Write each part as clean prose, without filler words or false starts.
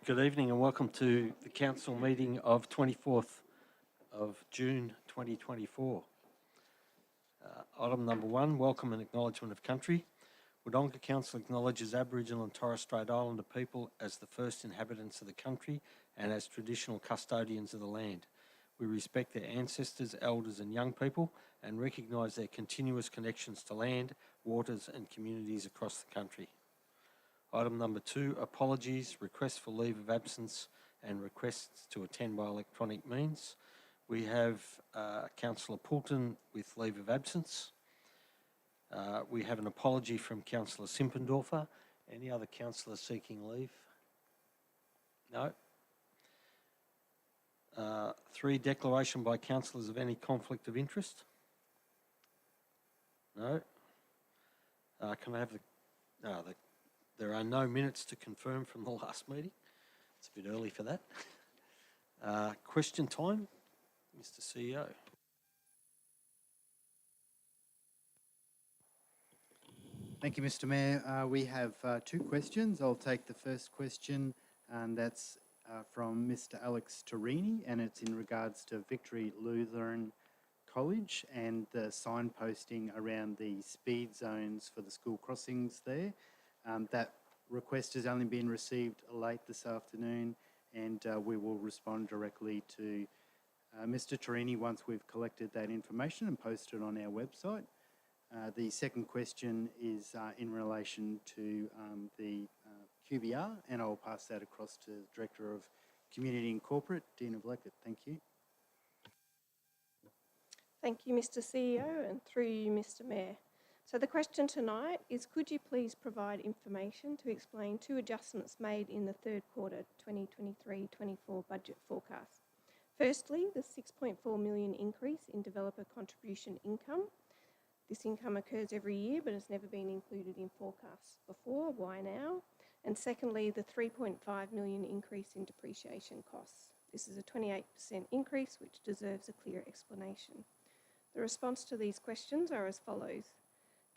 Good evening and welcome to the Council meeting of 24th of June 2024. Item number 1, welcome and acknowledgement of country. Wodonga Council acknowledges Aboriginal and Torres Strait Islander people as the first inhabitants of the country and as traditional custodians of the land. We respect their ancestors, elders and young people and recognise their continuous connections to land, waters and communities across the country. Item number 2, apologies, requests for leave of absence and requests to attend by electronic means. We have Councillor Poulton with leave of absence. We have an apology from Councillor Simpendorfer. Any other councillors seeking leave? No. 3, declaration by councillors of any conflict of interest? No. Can I have there are no minutes to confirm from the last meeting. It's a bit early for that. Question time, Mr. CEO. Thank you, Mr. Mayor. We have 2 questions. I'll take the first question, and that's from Mr. Alex Torini, and it's in regards to Victory Lutheran College and the signposting around the speed zones for the school crossings there. That request has only been received late this afternoon, and we will respond directly to Mr. Torini once we've collected that information and posted it on our website. The second question is in relation to the QBR, and I'll pass that across to the Director of Community and Corporate, Dean of Delegated. Thank you. Thank you, Mr. CEO, and through you, Mr. Mayor. So the question tonight is, could you please provide information to explain 2 adjustments made in the third quarter 2023-24 budget forecast? Firstly, the $6.4 million increase in developer contribution income. This income occurs every year but has never been included in forecasts before. Why now? And secondly, the $3.5 million increase in depreciation costs. This is a 28% increase which deserves a clear explanation. The response to these questions are as follows.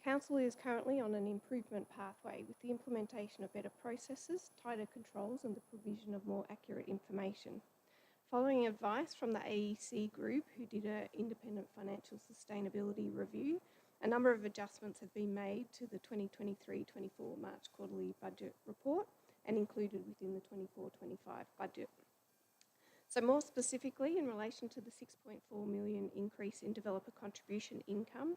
Council is currently on an improvement pathway with the implementation of better processes, tighter controls and the provision of more accurate information. Following advice from the AEC group, who did an independent financial sustainability review, a number of adjustments have been made to the 2023-24 March quarterly budget report and included within the 24-25 budget. So more specifically, in relation to the $6.4 million increase in developer contribution income,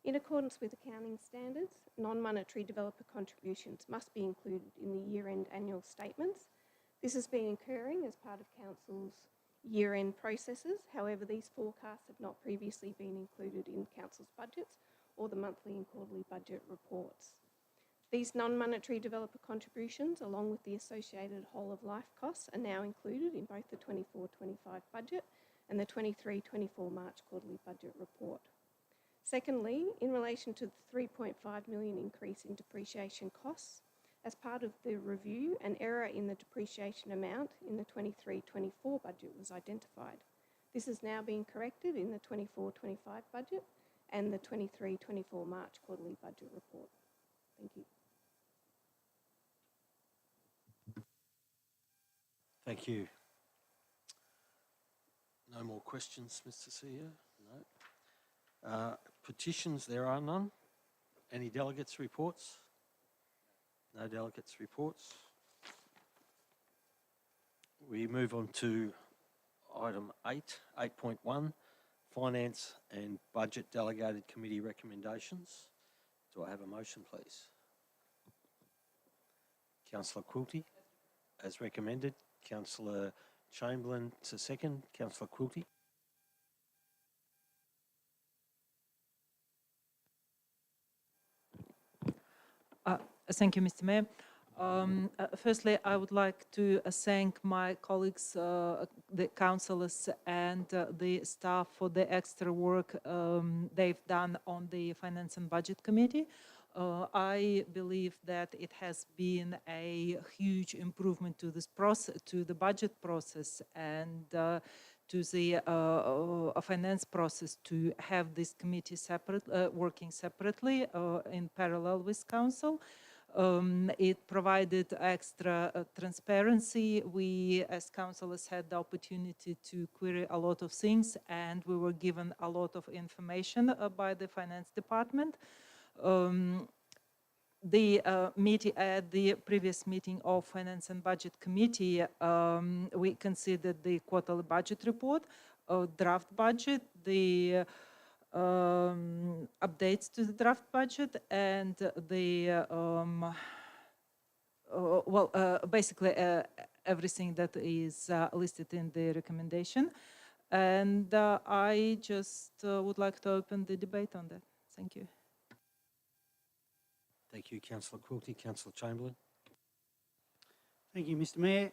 in accordance with accounting standards, non-monetary developer contributions must be included in the year-end annual statements. This has been occurring as part of Council's year-end processes. However, these forecasts have not previously been included in Council's budgets or the monthly and quarterly budget reports. These non-monetary developer contributions, along with the associated whole-of-life costs, are now included in both the 24-25 budget and the 23-24 March quarterly budget report. Secondly, in relation to the $3.5 million increase in depreciation costs, as part of the review, an error in the depreciation amount in the 23-24 budget was identified. This is now being corrected in the 24-25 budget and the 23-24 March quarterly budget report. Thank you. Thank you. No more questions, Mr. CEO? No. Petitions, there are none. Any delegates' reports? No delegates' reports. We move on to item 8.1, Finance and Budget Delegated Committee Recommendations. Do I have a motion, please? Councillor Quilty, as recommended. Councillor Chamberlain to second. Councillor Quilty. Thank you, Mr. Mayor. Firstly, I would like to thank my colleagues, the councillors and the staff for the extra work they've done on the Finance and Budget Committee. I believe that it has been a huge improvement to this process, to the budget process, and to the finance process to have this committee separate, working separately in parallel with council. It provided extra transparency. We, as councillors, had the opportunity to query a lot of things, and we were given a lot of information by the finance department. At the previous meeting of Finance and Budget Committee, we considered the quarterly budget report, draft budget, the updates to the draft budget, and the basically everything that is listed in the recommendation. And I just would like to open the debate on that. Thank you. Thank you, Councillor Quilty. Councillor Chamberlain. Thank you, Mr Mayor.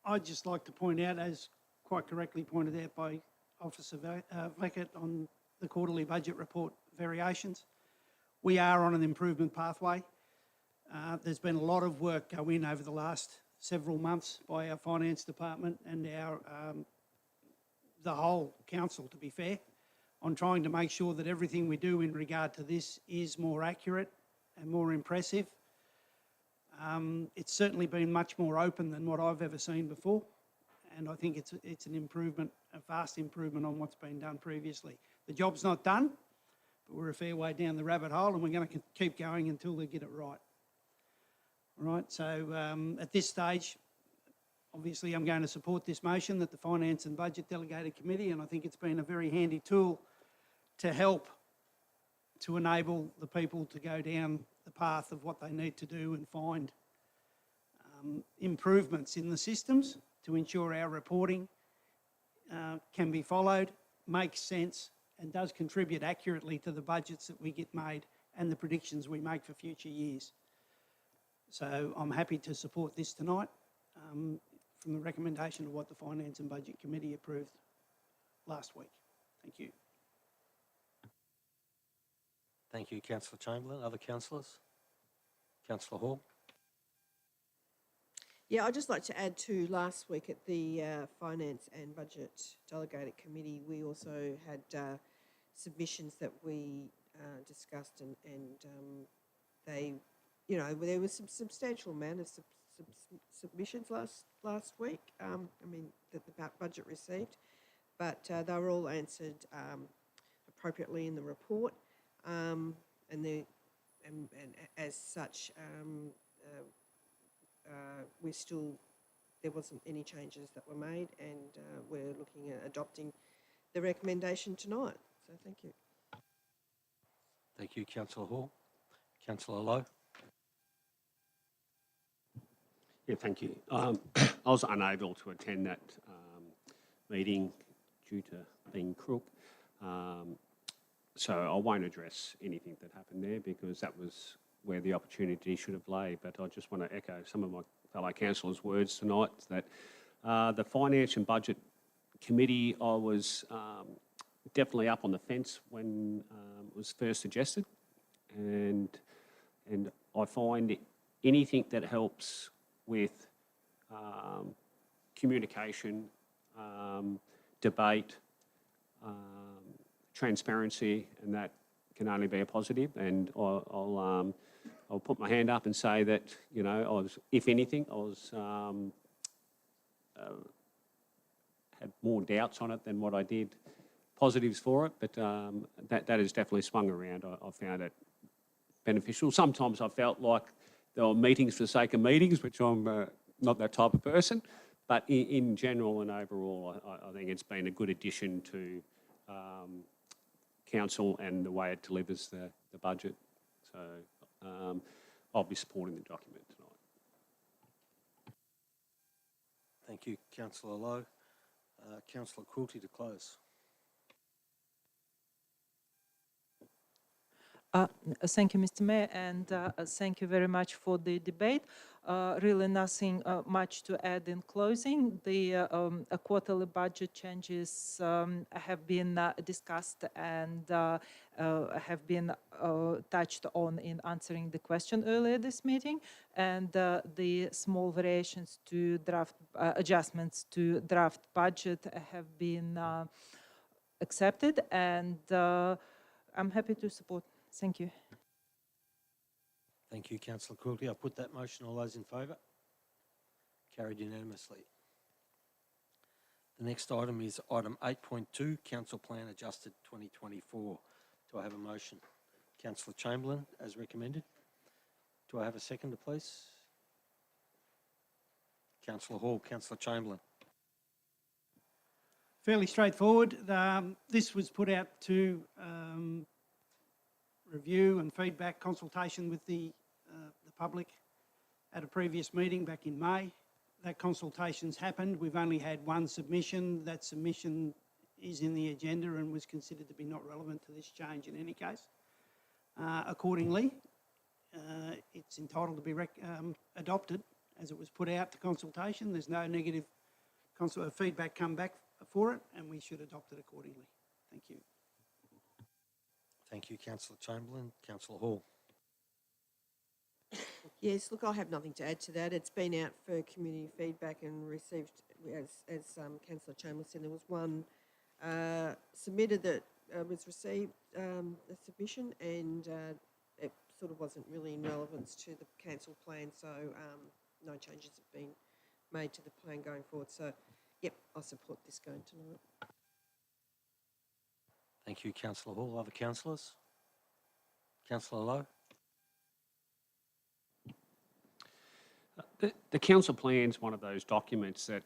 I'd just like to point out, as quite correctly pointed out by Officer Vleckett on the quarterly budget report variations, we are on an improvement pathway. There's been a lot of work go in over the last several months by our finance department and our the whole council, to be fair, on trying to make sure that everything we do in regard to this is more accurate and more impressive. It's certainly been much more open than what I've ever seen before, and I think it's an improvement, a vast improvement on what's been done previously. The job's not done, but we're a fair way down the rabbit hole, and we're going to keep going until they get it right. All right, so at this stage, obviously I'm going to support this motion that the Finance and Budget Delegated Committee, and I think it's been a very handy tool to help to enable the people to go down the path of what they need to do and find improvements in the systems to ensure our reporting can be followed, makes sense, and does contribute accurately to the budgets that we get made and the predictions we make for future years. So I'm happy to support this tonight from the recommendation of what the Finance and Budget Committee approved last week. Thank you. Thank you, Councillor Chamberlain. Other councillors? Councillor Hall. Yeah, I'd just like to add to last week at the Finance and Budget Delegated Committee, we also had submissions that we discussed, and they, you know, there was some substantial amount of submissions last week. I mean, that the budget received, but they were all answered appropriately in the report, and as such, there wasn't any changes that were made, and we're looking at adopting the recommendation tonight. So thank you. Thank you, Councillor Hall. Councillor Lowe. Yeah, thank you. I was unable to attend that meeting due to being crook, so I won't address anything that happened there because that was where the opportunity should have lay. But I just want to echo some of my fellow councillors' words tonight that the Finance and Budget Committee, I was definitely up on the fence when it was first suggested, and I find anything that helps with communication, debate, transparency, and that can only be a positive. And I'll put my hand up and say that, you know, if anything, I was had more doubts on it than what I did positives for it. But that has definitely swung around. I found it beneficial. Sometimes I felt like there were meetings for the sake of meetings, which I'm not that type of person. But in general and overall, I think it's been a good addition to council and the way it delivers the budget. So I'll be supporting the document tonight. Thank you, Councillor Lowe. Councillor Quilty to close. Thank you, Mr. Mayor, and thank you very much for the debate. Really nothing much to add in closing. The quarterly budget changes have been discussed and have been touched on in answering the question earlier this meeting, and the small variations to draft adjustments to draft budget have been accepted, and I'm happy to support. Thank you. Thank you, councillor Quigley. I put that motion. All those in favour? Carried unanimously. The next item is item 8.2, Council Plan Adjusted 2024. Do I have a motion? Councillor Chamberlain, as recommended. Do I have a seconder, please? Councillor Hall, Councillor Chamberlain. Fairly straightforward. This was put out to review and feedback consultation with the public at a previous meeting back in May. That consultation's happened. We've only had one submission. That submission is in the agenda and was considered to be not relevant to this change in any case. Accordingly, it's entitled to be adopted as it was put out to consultation. There's no negative feedback come back for it, and we should adopt it accordingly. Thank you. Thank you, Councillor Chamberlain. Councillor Hall. Yes, look, I have nothing to add to that. It's been out for community feedback and received, as Councillor Chamberlain said, there was one submitted that was received, a submission, and it sort of wasn't really in relevance to the council plan, so no changes have been made to the plan going forward. So, yep, I support this going tonight. Thank you, Councillor Hall. Other councillors? Councillor Lowe? The council plan's one of those documents that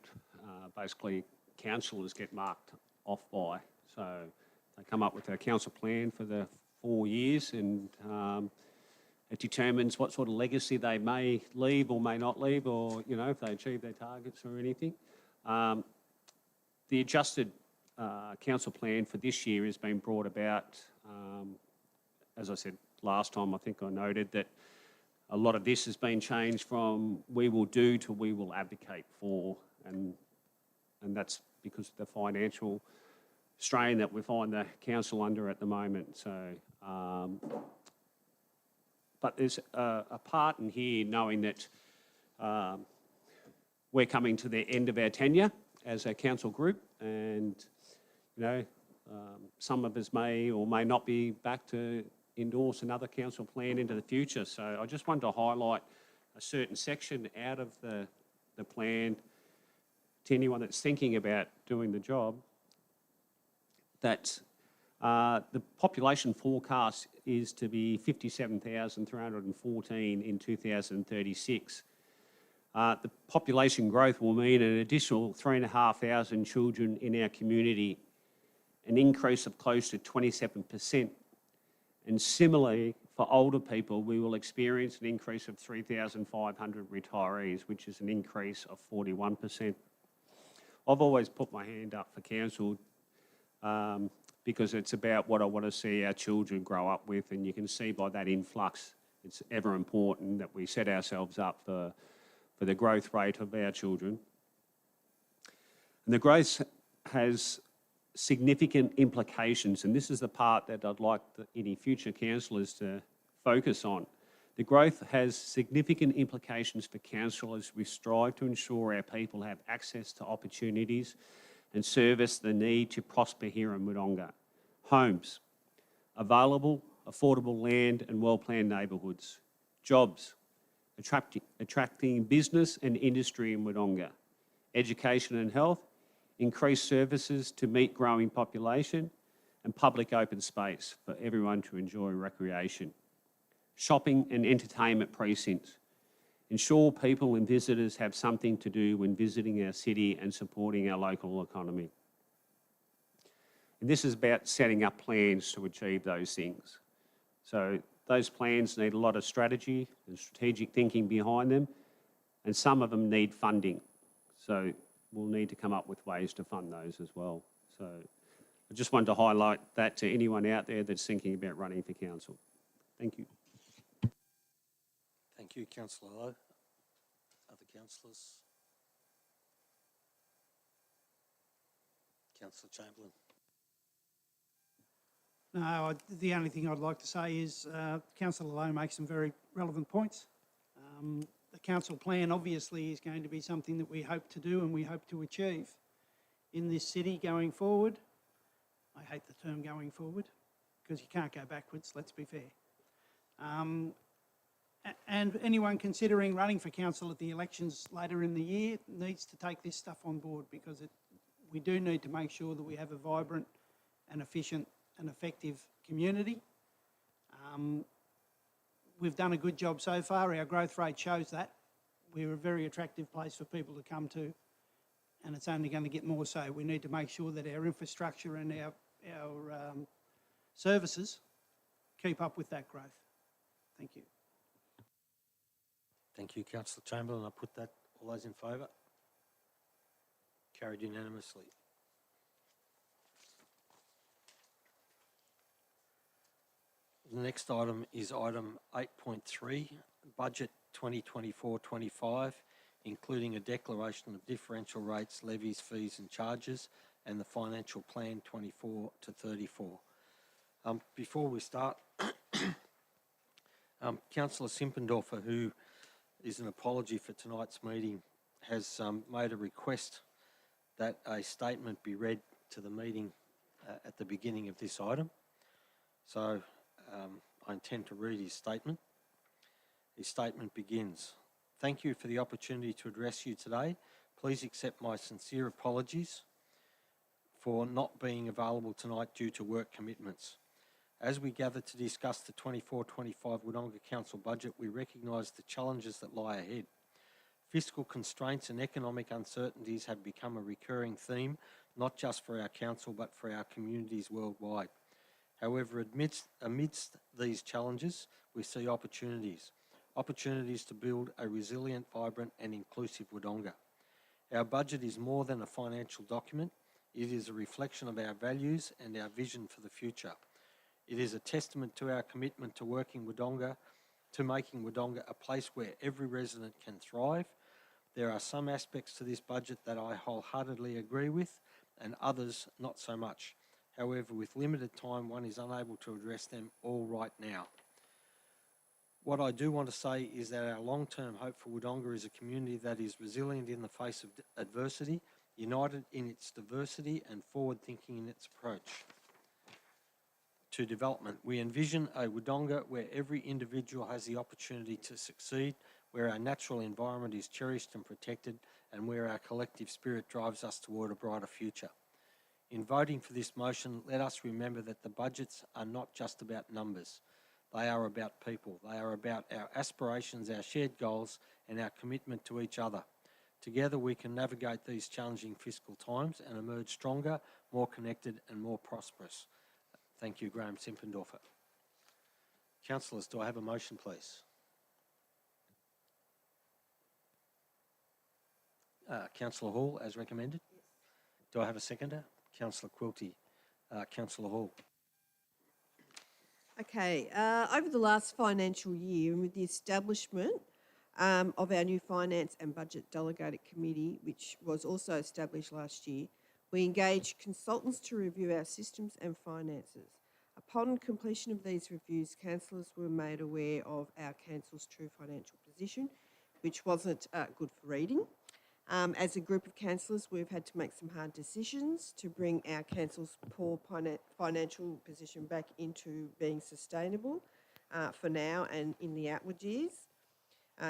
basically councillors get marked off by. So they come up with a council plan for the 4 years, and it determines what sort of legacy they may leave or may not leave, or, you know, if they achieve their targets or anything. The adjusted council plan for this year has been brought about, as I said last time, I think I noted that a lot of this has been changed from we will do to we will advocate for, and that's because of the financial strain that we find the council under at the moment. So, but there's a part in here knowing that we're coming to the end of our tenure as a council group, and you know, some of us may or may not be back to endorse another council plan into the future. So I just wanted to highlight a certain section out of the plan to anyone that's thinking about doing the job, that the population forecast is to be 57,314 in 2036. The population growth will mean an additional 3,500 children in our community, an increase of close to 27%. And similarly, for older people, we will experience an increase of 3,500 retirees, which is an increase of 41%. I've always put my hand up for council because it's about what I want to see our children grow up with, and you can see by that influx, it's ever important that we set ourselves up for the growth rate of our children. And the growth has significant implications, and this is the part that I'd like any future councillors to focus on. The growth has significant implications for council as we strive to ensure our people have access to opportunities and service the need to prosper here in Wodonga. Homes, available, affordable land and well-planned neighbourhoods. Jobs, attracting business and industry in Wodonga. Education and health, increased services to meet growing population, and public open space for everyone to enjoy recreation. Shopping and entertainment precincts. Ensure people and visitors have something to do when visiting our city and supporting our local economy. And this is about setting up plans to achieve those things. So those plans need a lot of strategy and strategic thinking behind them, and some of them need funding. So we'll need to come up with ways to fund those as well. So I just wanted to highlight that to anyone out there that's thinking about running for council. Thank you. Thank you, Councillor Lowe. Other councillors? Councillor Chamberlain. No, the only thing I'd like to say is Councillor Lowe makes some very relevant points. The council plan obviously is going to be something that we hope to do and we hope to achieve in this city going forward. I hate the term going forward because you can't go backwards, let's be fair. And anyone considering running for council at the elections later in the year needs to take this stuff on board, because we do need to make sure that we have a vibrant and efficient and effective community. We've done a good job so far. Our growth rate shows that. We're a very attractive place for people to come to, and it's only going to get more so. We need to make sure that our infrastructure and our services keep up with that growth. Thank you. Thank you, Councillor Chamberlain. I put that. All those in favour? Carried unanimously. The next item is item 8.3, Budget 2024-25, including a declaration of differential rates, levies, fees and charges, and the Financial Plan 24 to 34. Before we start, Councillor Simpendorfer, who is an apology for tonight's meeting, has made a request that a statement be read to the meeting at the beginning of this item. So I intend to read his statement. His statement begins, "Thank you for the opportunity to address you today. Please accept my sincere apologies for not being available tonight due to work commitments. As we gather to discuss the 24-25 Wodonga Council budget, we recognise the challenges that lie ahead. Fiscal constraints and economic uncertainties have become a recurring theme, not just for our council, but for our communities worldwide. However, amidst these challenges, we see opportunities to build a resilient, vibrant and inclusive Wodonga. Our budget is more than a financial document. It is a reflection of our values and our vision for the future. It is a testament to our commitment to making Wodonga a place where every resident can thrive. There are some aspects to this budget that I wholeheartedly agree with and others not so much. However, with limited time, one is unable to address them all right now. What I do want to say is that our long-term hope for Wodonga is a community that is resilient in the face of adversity, united in its diversity and forward-thinking in its approach to development. We envision a Wodonga where every individual has the opportunity to succeed, where our natural environment is cherished and protected, and where our collective spirit drives us toward a brighter future. In voting for this motion, let us remember that the budgets are not just about numbers. They are about people. They are about our aspirations, our shared goals, and our commitment to each other. Together we can navigate these challenging fiscal times and emerge stronger, more connected and more prosperous. Thank you, Graham Simpendorfer. Councillors, do I have a motion, please? Councillor Hall, as recommended. Yes. Do I have a seconder? Councillor Quilty. Councillor Hall. Okay, over the last financial year and with the establishment of our new Finance and Budget Delegated Committee, which was also established last year, we engaged consultants to review our systems and finances. Upon completion of these reviews, councillors were made aware of our council's true financial position, which wasn't good for reading. As a group of councillors, we've had to make some hard decisions to bring our council's poor financial position back into being sustainable for now and in the outward years.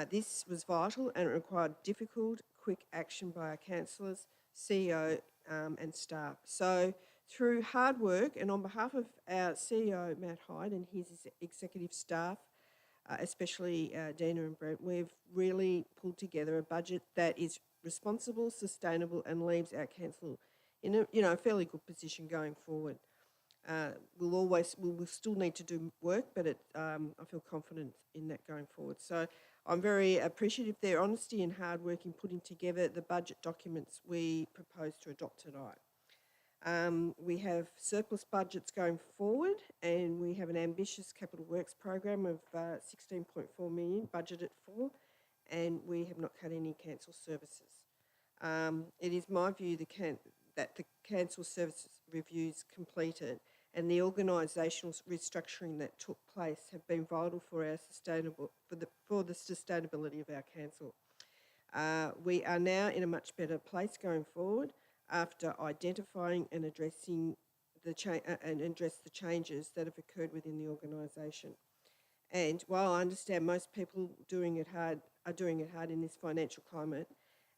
This was vital and it required difficult, quick action by our councillors, CEO and staff. So through hard work and on behalf of our CEO, Matt Hyde, and his executive staff, especially Dina and Brent, we've really pulled together a budget that is responsible, sustainable and leaves our council in a fairly good position going forward. We'll still need to do work, but I feel confident in that going forward. So I'm very appreciative of their honesty and hard work in putting together the budget documents we propose to adopt tonight. We have surplus budgets going forward and we have an ambitious capital works program of 16.4 million budgeted for, and we have not cut any council services. It is my view that the council services reviews completed and the organisational restructuring that took place have been vital for our for the sustainability of our council. We are now in a much better place going forward after identifying and addressing the changes that have occurred within the organisation. And while I understand most people are doing it hard in this financial climate,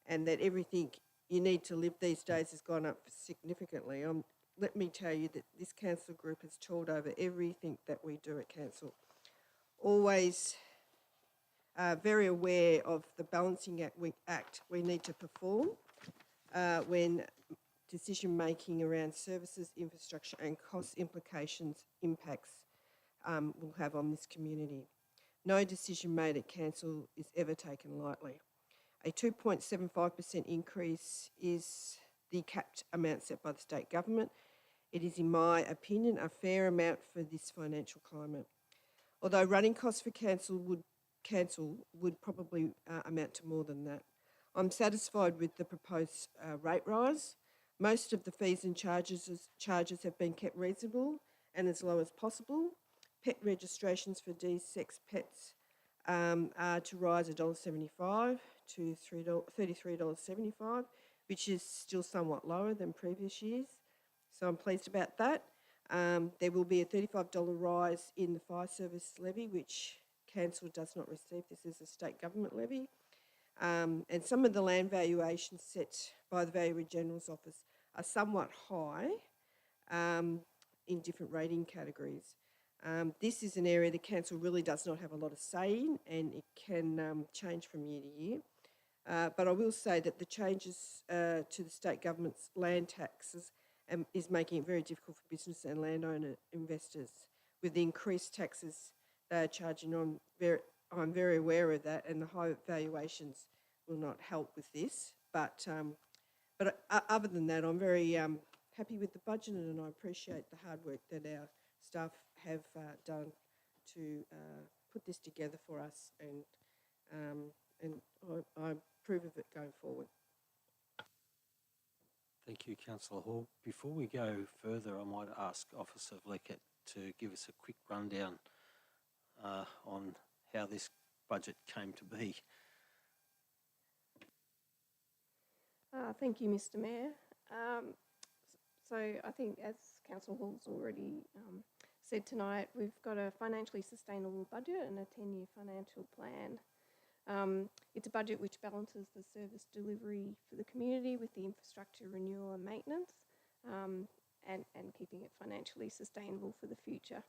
and that everything you need to live these days has gone up significantly, let me tell you that this council group has toiled over everything that we do at council. Always very aware of the balancing act we need to perform when decision-making around services, infrastructure and cost impacts will have on this community. No decision made at council is ever taken lightly. A 2.75% increase is the capped amount set by the state government. It is, in my opinion, a fair amount for this financial climate. Although running costs for council would probably amount to more than that. I'm satisfied with the proposed rate rise. Most of the fees and charges have been kept reasonable and as low as possible. Pet registrations for D-sex pets are to rise $1.75 to $33.75, which is still somewhat lower than previous years. So I'm pleased about that. There will be a $35 rise in the fire service levy, which council does not receive. This is a state government levy. And some of the land valuations set by the Valuer General's Office are somewhat high in different rating categories. This is an area the council really does not have a lot of say in, and it can change from year to year. But I will say that the changes to the state government's land taxes is making it very difficult for business and landowner investors. With the increased taxes they are charging on, I'm very aware of that, and the high valuations will not help with this. But other than that, I'm very happy with the budget, and I appreciate the hard work that our staff have done to put this together for us, and I approve of it going forward. Thank you, Councillor Hall. Before we go further, I might ask Officer Leckett to give us a quick rundown on how this budget came to be. Thank you, Mr. Mayor. So I think, as Councillor Hall's already said tonight, we've got a financially sustainable budget and a 10-year financial plan. It's a budget which balances the service delivery for the community with the infrastructure renewal and maintenance, and keeping it financially sustainable for the future.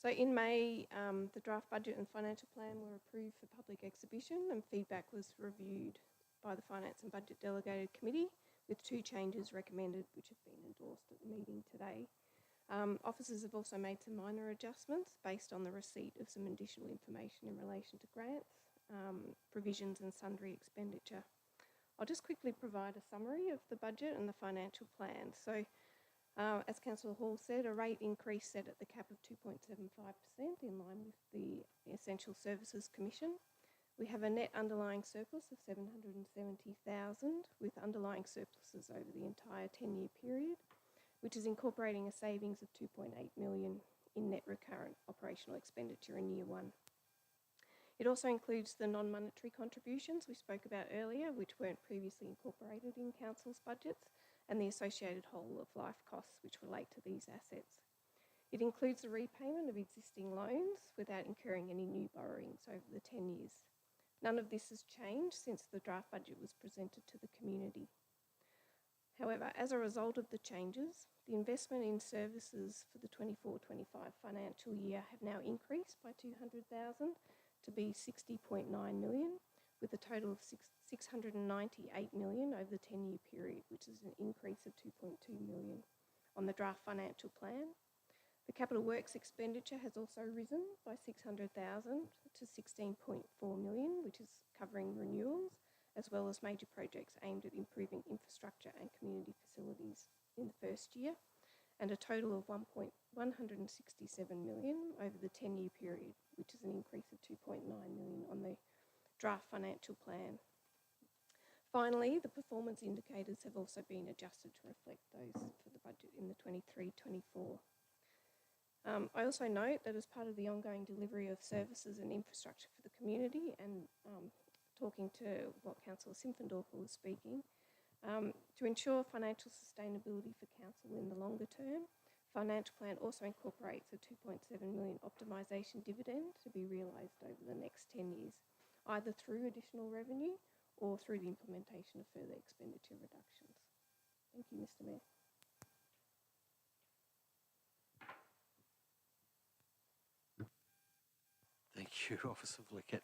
So in May, the draft budget and financial plan were approved for public exhibition, and feedback was reviewed by the Finance and Budget Delegated Committee, with 2 changes recommended, which have been endorsed at the meeting today. Officers have also made some minor adjustments based on the receipt of some additional information in relation to grants, provisions and sundry expenditure. I'll just quickly provide a summary of the budget and the financial plan. So, as Councillor Hall said, a rate increase set at the cap of 2.75% in line with the Essential Services Commission. We have a net underlying surplus of $770,000, with underlying surpluses over the entire 10-year period, which is incorporating a savings of $2.8 million in net recurrent operational expenditure in year 1. It also includes the non-monetary contributions we spoke about earlier, which weren't previously incorporated in council's budgets, and the associated whole of life costs which relate to these assets. It includes the repayment of existing loans without incurring any new borrowings over the 10 years. None of this has changed since the draft budget was presented to the community. However, as a result of the changes, the investment in services for the 24-25 financial year have now increased by $200,000 to be $60.9 million, with a total of $698 million over the 10-year period, which is an increase of $2.2 million on the draft financial plan. The capital works expenditure has also risen by $600,000 to $16.4 million, which is covering renewals, as well as major projects aimed at improving infrastructure and community facilities in the first year, and a total of $167 million over the 10-year period, which is an increase of $2.9 million on the draft financial plan. Finally, the performance indicators have also been adjusted to reflect those for the budget in the 23-24. I also note that as part of the ongoing delivery of services and infrastructure for the community, and talking to what Councillor Simpfendorfer was speaking, to ensure financial sustainability for council in the longer term, financial plan also incorporates a 2.7 million optimisation dividend to be realised over the next 10 years, either through additional revenue or through the implementation of further expenditure reductions. Thank you, Mr Mayor. Thank you, Officer Flickett.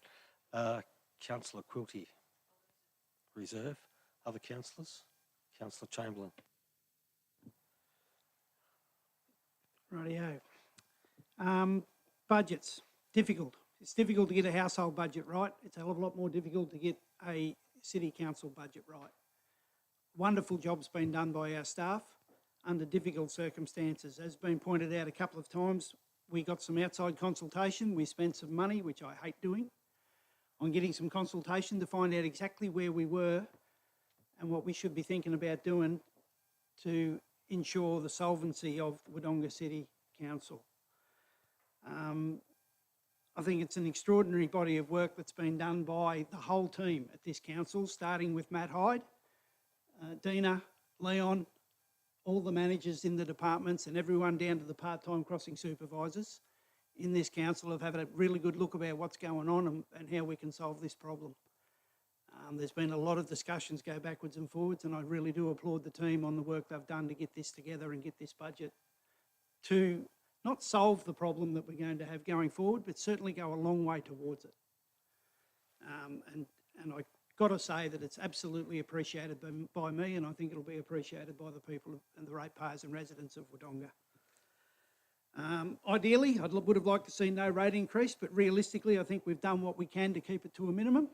Councillor Quilty, reserve. Other councillors? Councillor Chamberlain. Rightio. Budgets, difficult. It's difficult to get a household budget right. It's a hell of a lot more difficult to get a city council budget right. Wonderful job's been done by our staff under difficult circumstances. As been pointed out a couple of times, we got some outside consultation. We spent some money, which I hate doing, on getting some consultation to find out exactly where we were and what we should be thinking about doing to ensure the solvency of Wodonga City Council. I think it's an extraordinary body of work that's been done by the whole team at this council, starting with Matt Hyde, Dina, Leon, all the managers in the departments and everyone down to the part-time crossing supervisors in this council have had a really good look about what's going on and how we can solve this problem. There's been a lot of discussions go backwards and forwards, and I really do applaud the team on the work they've done to get this together and get this budget to not solve the problem that we're going to have going forward, but certainly go a long way towards it. And I got to say that it's absolutely appreciated by me, and I think it'll be appreciated by the people and the ratepayers and residents of Wodonga. Ideally, I would have liked to see no rate increase, but realistically, I think we've done what we can to keep it to a minimum.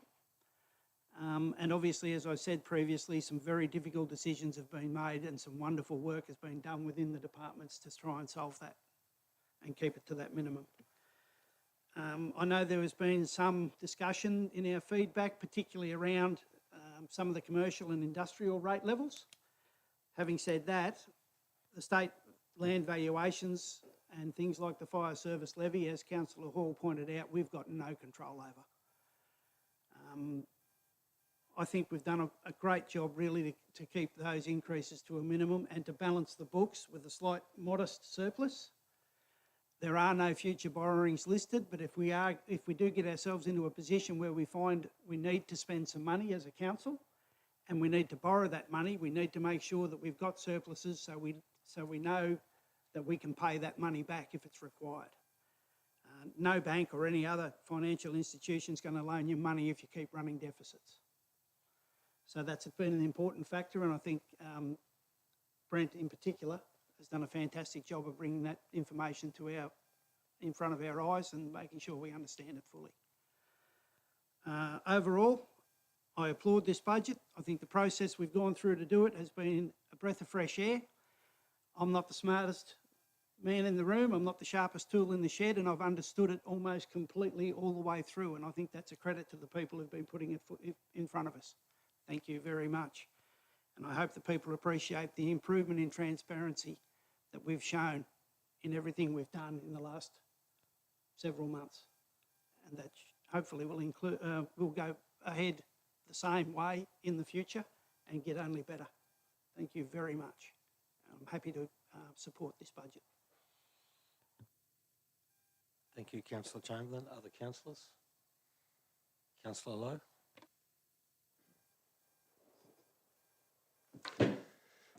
And obviously, as I said previously, some very difficult decisions have been made and some wonderful work has been done within the departments to try and solve that and keep it to that minimum. I know there has been some discussion in our feedback, particularly around some of the commercial and industrial rate levels. Having said that, the state land valuations and things like the fire service levy, as Councillor Hall pointed out, we've got no control over. I think we've done a great job really to keep those increases to a minimum and to balance the books with a slight modest surplus. There are no future borrowings listed, but if we do get ourselves into a position where we find we need to spend some money as a council and we need to borrow that money, we need to make sure that we've got surpluses so we know that we can pay that money back if it's required. No bank or any other financial institution is going to loan you money if you keep running deficits. So that's been an important factor, and I think Brent in particular has done a fantastic job of bringing that information in front of our eyes and making sure we understand it fully. Overall, I applaud this budget. I think the process we've gone through to do it has been a breath of fresh air. I'm not the smartest man in the room, I'm not the sharpest tool in the shed, and I've understood it almost completely all the way through, and I think that's a credit to the people who've been putting it in front of us. Thank you very much. And I hope the people appreciate the improvement in transparency that we've shown in everything we've done in the last several months. And that hopefully will go ahead the same way in the future and get only better. Thank you very much. I'm happy to support this budget. Thank you, Councillor Chamberlain. Other councillors? Councillor Lowe?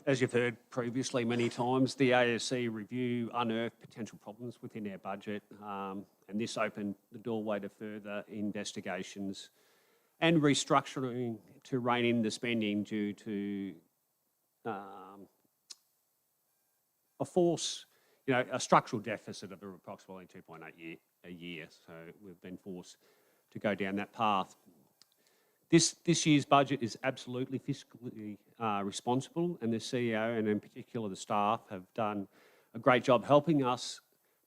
As you've heard previously many times, the ASC review unearthed potential problems within our budget, and this opened the doorway to further investigations and restructuring to rein in the spending due to a structural deficit of approximately 2.8 a year. So we've been forced to go down that path. This year's budget is absolutely fiscally responsible, and the CEO and in particular the staff have done a great job helping us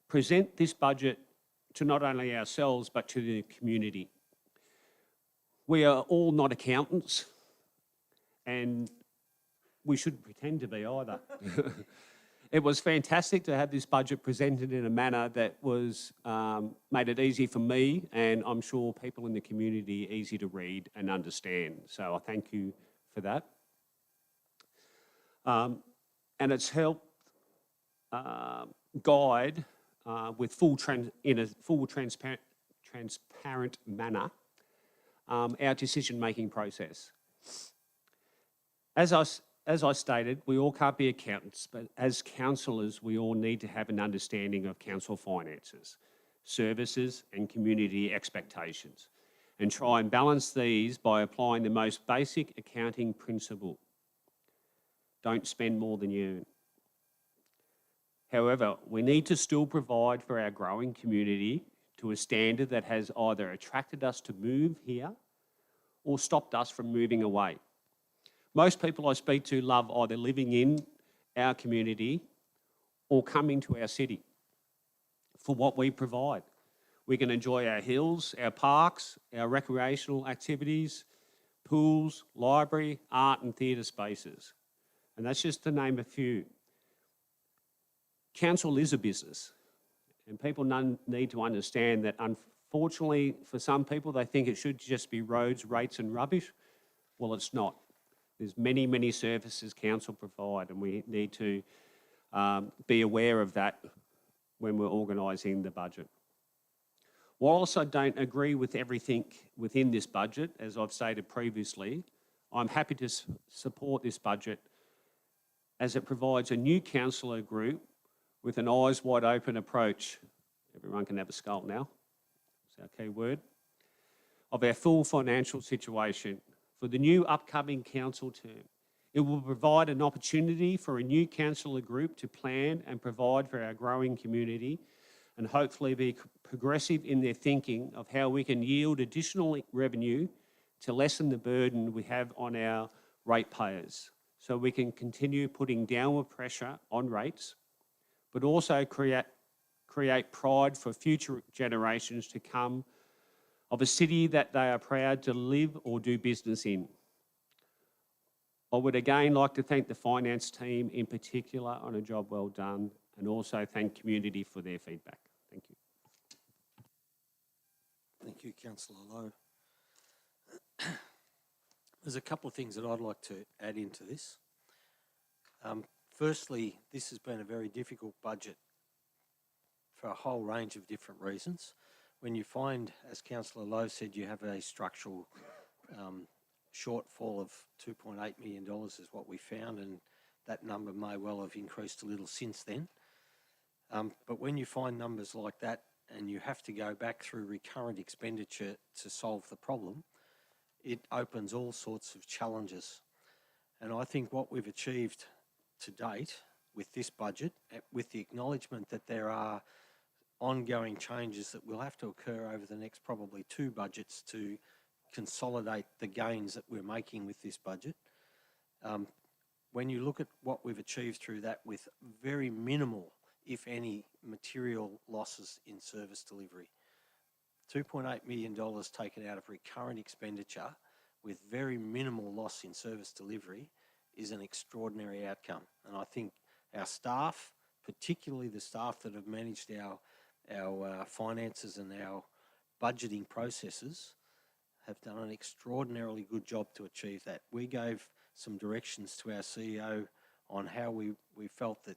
present this budget to not only ourselves but to the community. We are all not accountants, and we shouldn't pretend to be either. It was fantastic to have this budget presented in a manner that was made it easy for me, and I'm sure people in the community easy to read and understand. So I thank you for that. And it's helped guide with in a full transparent manner our decision-making process. As I stated, we all can't be accountants, but as councillors, we all need to have an understanding of council finances, services and community expectations, and try and balance these by applying the most basic accounting principle. Don't spend more than you earn. However, we need to still provide for our growing community to a standard that has either attracted us to move here or stopped us from moving away. Most people I speak to love either living in our community or coming to our city for what we provide. We can enjoy our hills, our parks, our recreational activities, pools, library, art and theatre spaces. And that's just to name a few. Council is a business, and people need to understand that unfortunately for some people they think it should just be roads, rates and rubbish. Well, it's not. There's many, many services council provide, and we need to be aware of that when we're organising the budget. Whilst I don't agree with everything within this budget, as I've stated previously, I'm happy to support this budget as it provides a new councillor group with an eyes wide open approach. Everyone can have a skull now, that's our key word, of our full financial situation for the new upcoming council term. It will provide an opportunity for a new councillor group to plan and provide for our growing community and hopefully be progressive in their thinking of how we can yield additional revenue to lessen the burden we have on our ratepayers, so we can continue putting downward pressure on rates, but also create pride for future generations to come of a city that they are proud to live or do business in. I would again like to thank the finance team in particular on a job well done, and also thank community for their feedback. Thank you. Thank you, Councillor Lowe. There's a couple of things that I'd like to add into this. Firstly, this has been a very difficult budget for a whole range of different reasons. When you find, as Councillor Lowe said, you have a structural shortfall of $2.8 million is what we found, and that number may well have increased a little since then. But when you find numbers like that and you have to go back through recurrent expenditure to solve the problem, it opens all sorts of challenges. And I think what we've achieved to date with this budget, with the acknowledgement that there are ongoing changes that will have to occur over the next probably 2 budgets to consolidate the gains that we're making with this budget. When you look at what we've achieved through that with very minimal, if any, material losses in service delivery, $2.8 million taken out of recurrent expenditure with very minimal loss in service delivery is an extraordinary outcome. And I think our staff, particularly the staff that have managed our finances and our budgeting processes, have done an extraordinarily good job to achieve that. We gave some directions to our CEO on how we felt that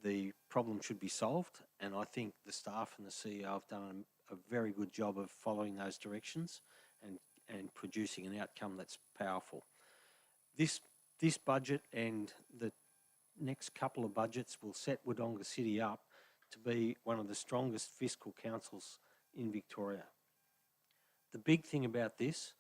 the problem should be solved, and I think the staff and the CEO have done a very good job of following those directions and producing an outcome that's powerful. This budget and the next couple of budgets will set Wodonga City up to be one of the strongest fiscal councils in Victoria. The big thing about this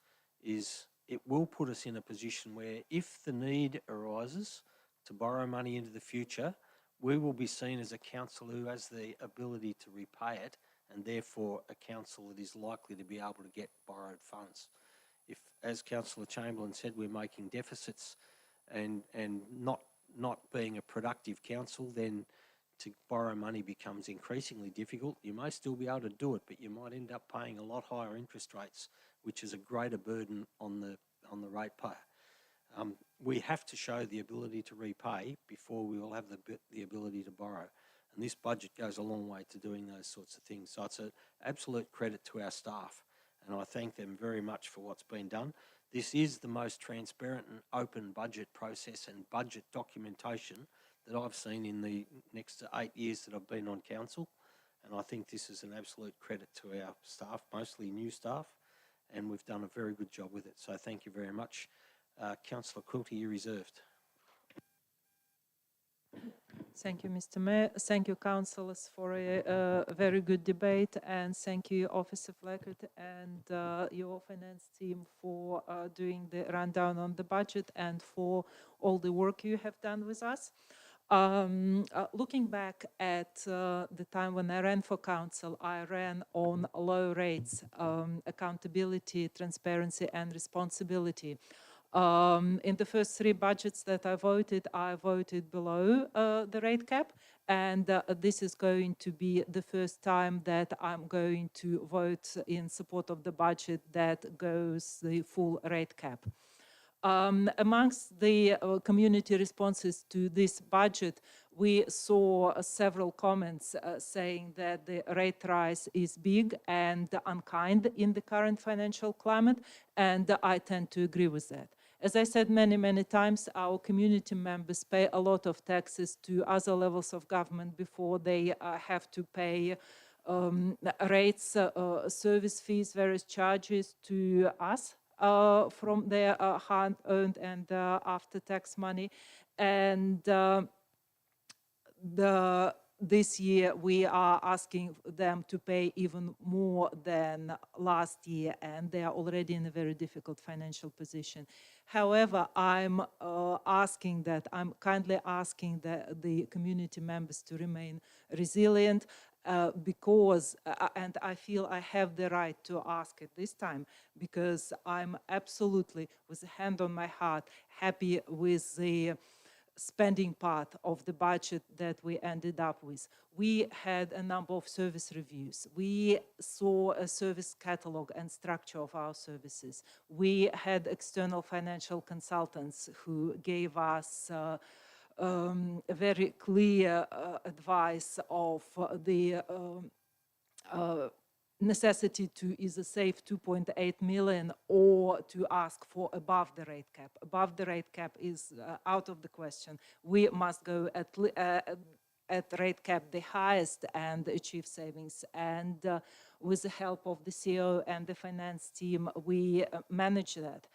is it will put us in a position where if the need arises to borrow money into the future, we will be seen as a council who has the ability to repay it, and therefore a council that is likely to be able to get borrowed funds. If, as Councillor Chamberlain said, we're making deficits and not being a productive council, then to borrow money becomes increasingly difficult. You may still be able to do it, but you might end up paying a lot higher interest rates, which is a greater burden on the ratepayer. We have to show the ability to repay before we will have the ability to borrow. And this budget goes a long way to doing those sorts of things. So it's an absolute credit to our staff, and I thank them very much for what's been done. This is the most transparent and open budget process and budget documentation that I've seen in the next 8 years that I've been on council. And I think this is an absolute credit to our staff, mostly new staff, and we've done a very good job with it. So thank you very much. Councillor Quilty, you're reserved. Thank you, Mr. Mayor. Thank you, councillors, for a very good debate, and thank you, Officer Fleckert and your finance team for doing the rundown on the budget and for all the work you have done with us. Looking back at the time when I ran for council, I ran on low rates, accountability, transparency, and responsibility. In the first 3 budgets that I voted below the rate cap, and this is going to be the first time that I'm going to vote in support of the budget that goes the full rate cap. Amongst the community responses to this budget, we saw several comments saying that the rate rise is big and unkind in the current financial climate, and I tend to agree with that. As I said many times, our community members pay a lot of taxes to other levels of government before they have to pay rates, service fees, various charges to us from their hard-earned and after-tax money. And this year we are asking them to pay even more than last year, and they are already in a very difficult financial position. However, I'm kindly asking the community members to remain resilient, because, and I feel I have the right to ask it this time, because I'm absolutely, with a hand on my heart, happy with the spending part of the budget that we ended up with. We had a number of service reviews. We saw a service catalog and structure of our services. We had external financial consultants who gave us a very clear advice of the necessity to either save 2.8 million or to ask for above the rate cap. Above the rate cap is out of the question. We must go at rate cap the highest and achieve savings. And with the help of the CEO and the finance team, we manage that.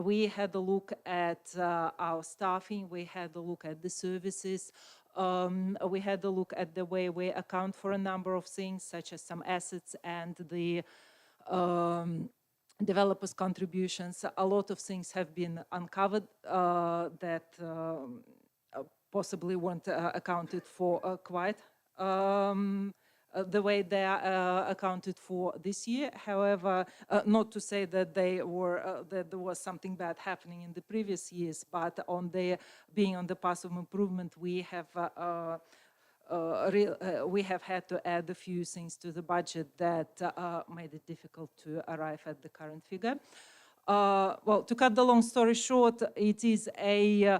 We had a look at our staffing, we had a look at the services, we had a look at the way we account for a number of things, such as some assets and the developers' contributions. A lot of things have been uncovered that possibly weren't accounted for quite the way they are accounted for this year. However, not to say that they were that there was something bad happening in the previous years, but on being on the path of improvement, we have had to add a few things to the budget that made it difficult to arrive at the current figure. Well, to cut the long story short, it is a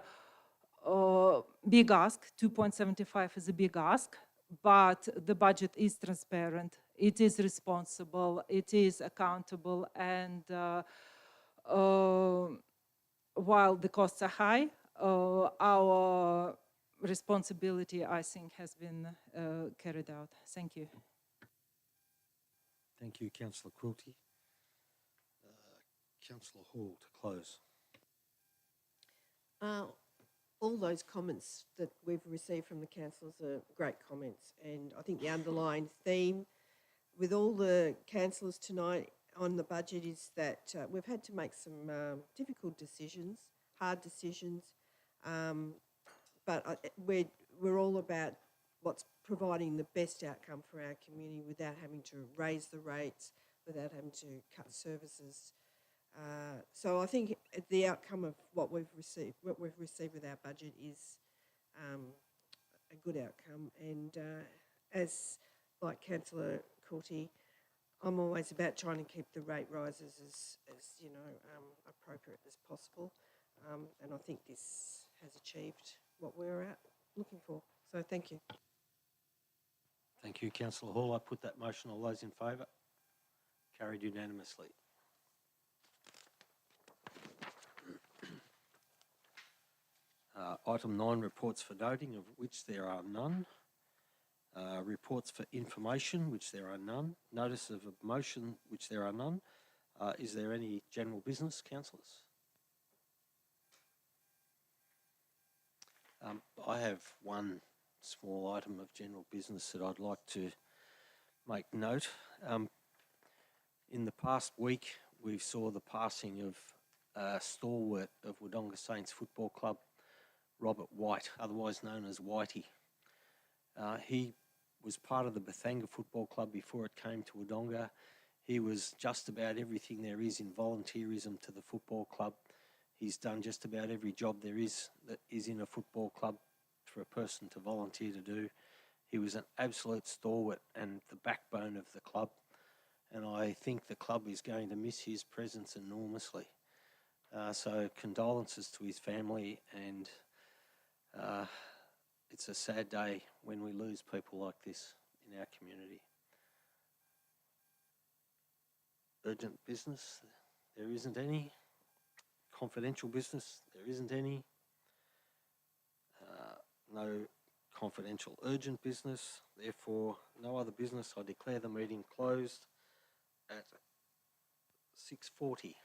big ask. 2.75 is a big ask. But the budget is transparent, it is responsible, it is accountable, and while the costs are high, our responsibility, I think, has been carried out. Thank you. Thank you, Councillor Quilty. Councillor Hall to close. All those comments that we've received from the councillors are great comments, and I think the underlying theme with all the councillors tonight on the budget is that we've had to make some difficult decisions, hard decisions, but we're all about what's providing the best outcome for our community without having to raise the rates, without having to cut services. So I think the outcome of what we've received with our budget is a good outcome. And as like Councillor Quilty, I'm always about trying to keep the rate rises as appropriate as possible. And I think this has achieved what we're looking for. So thank you. Thank you, Councillor Hall. I put that motion. All those in favour? Carried unanimously. Item 9, reports for noting, of which there are none. Reports for information, which there are none. Notice of motion, which there are none. Is there any general business, councillors? I have one small item of general business that I'd like to make note. In the past week, we saw the passing of a stalwart of Wodonga Saints Football Club, Robert White, otherwise known as Whitey. He was part of the Bethanga Football Club before it came to Wodonga. He was just about everything there is in volunteerism to the football club. He's done just about every job there is that is in a football club for a person to volunteer to do. He was an absolute stalwart and the backbone of the club. And I think the club is going to miss his presence enormously. So condolences to his family, and it's a sad day when we lose people like this in our community. Urgent business, there isn't any. Confidential business, there isn't any. No confidential urgent business, therefore no other business. I declare the meeting closed at 6:40.